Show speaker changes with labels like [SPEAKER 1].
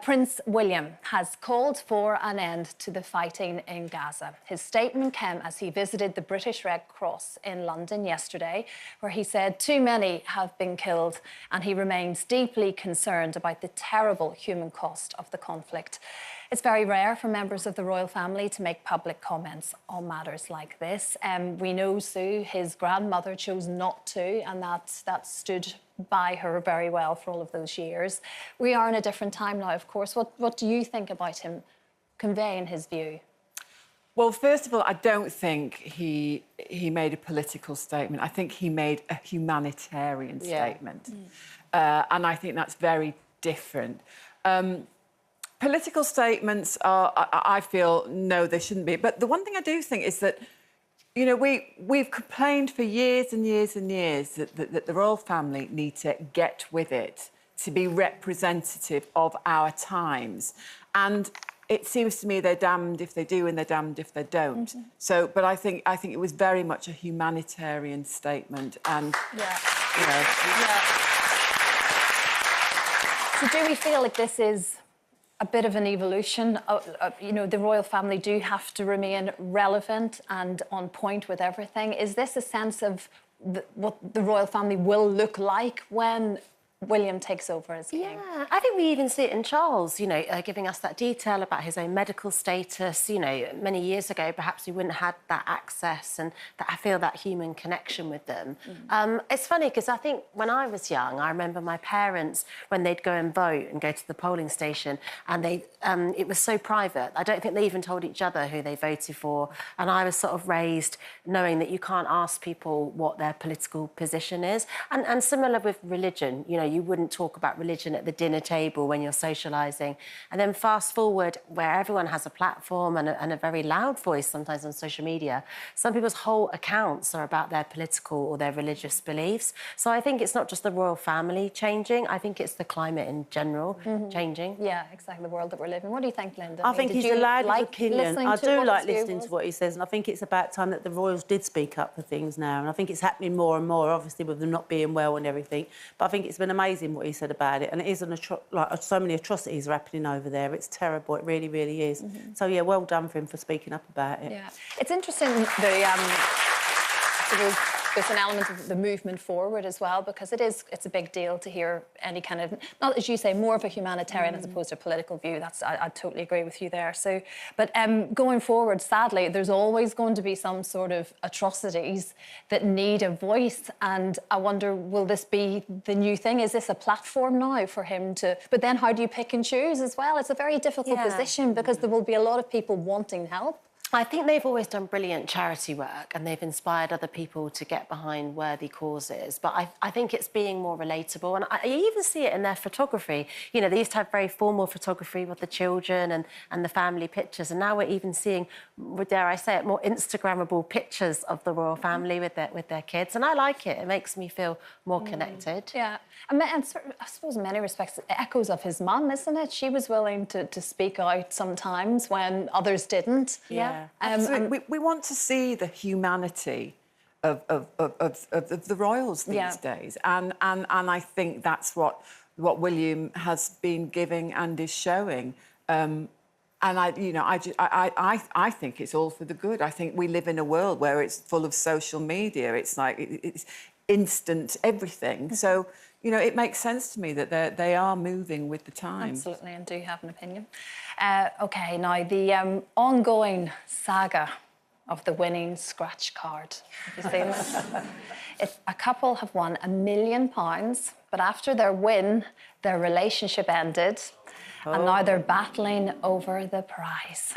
[SPEAKER 1] Prince William has called for an end to the fighting in Gaza. His statement came as he visited the British Red Cross in London yesterday, where he said too many have been killed and he remains deeply concerned about the terrible human cost of the conflict. It's very rare for members of the royal family to make public comments on matters like this. We know Sue, his grandmother, chose not to, and that stood by her very well for all of those years. We are in a different time now, of course. What do you think about him conveying his view?
[SPEAKER 2] Well, first of all, I don't think he made a political statement. I think he made a humanitarian statement. And I think that's very different. Political statements are, I feel, no, they shouldn't be. But the one thing I do think is that, you know, we've complained for years and years and years that the royal family need to get with it to be representative of our times. And it seems to me they're damned if they do and they're damned if they don't. So, but I think it was very much a humanitarian statement. And, you know...
[SPEAKER 1] So do we feel like this is a bit of an evolution? You know, the royal family do have to remain relevant and on point with everything. Is this a sense of what the royal family will look like when William takes over as king?
[SPEAKER 3] Yeah, I think we even see it in Charles, you know, giving us that detail about his own medical status. You know, many years ago, perhaps we wouldn't have had that access and that I feel that human connection with them. It's funny because I think when I was young, I remember my parents, when they'd go and vote and go to the polling station, and it was so private. I don't think they even told each other who they voted for. And I was sort of raised knowing that you can't ask people what their political position is. And similar with religion, you know, you wouldn't talk about religion at the dinner table when you're socialising. And then fast forward, where everyone has a platform and a very loud voice sometimes on social media, some people's whole accounts are about their political or their religious beliefs. So I think it's not just the royal family changing, I think it's the climate in general changing.
[SPEAKER 1] Yeah, exactly, the world that we're living. What do you think, Linda?
[SPEAKER 4] I think he's a lad of opinion. I do like listening
[SPEAKER 1] to
[SPEAKER 4] what he says, and I think it's about time that the royals did speak up for things now, and I think it's happening more and more, obviously with them not being well and everything, but I think it's been amazing what he said about it, and it is like so many atrocities are happening over there. It's terrible, it really, really is. So, yeah, well done for him for speaking up about it.
[SPEAKER 1] Yeah. It's interesting, there's an element of the movement forward as well, because it's a big deal to hear any kind of, not as you say, more of a humanitarian as opposed to a political view. I totally agree with you there. So, but going forward, sadly, there's always going to be some sort of atrocities that need a voice, and I wonder, will this be the new thing? Is this a platform now for him to... But then how do you pick and choose as well? It's a very difficult position because there will be a lot of people wanting help.
[SPEAKER 3] I think they've always done brilliant charity work and they've inspired other people to get behind worthy causes. But I think it's being more relatable. And I even see it in their photography. You know, they used to have very formal photography with the children and the family pictures. And now we're even seeing, dare I say it, more Instagrammable pictures of the royal family with their kids. And I like it. It makes me feel more connected.
[SPEAKER 1] Yeah. And I suppose in many respects, it echoes of his mum, isn't it? She was willing to speak out sometimes when others didn't.
[SPEAKER 2] Yeah. We want to see the humanity of the royals these days, and I think that's what William has been giving and is showing. And I think it's all for the good. I think we live in a world where it's full of social media. It's like it's instant everything. So, you know, it makes sense to me that they are moving with the times.
[SPEAKER 1] Absolutely, and do have an opinion. OK, now the ongoing saga of the winning scratch card. Have you seen this? A couple have won £1 million, but after their win, their relationship ended, and now they're battling over the prize.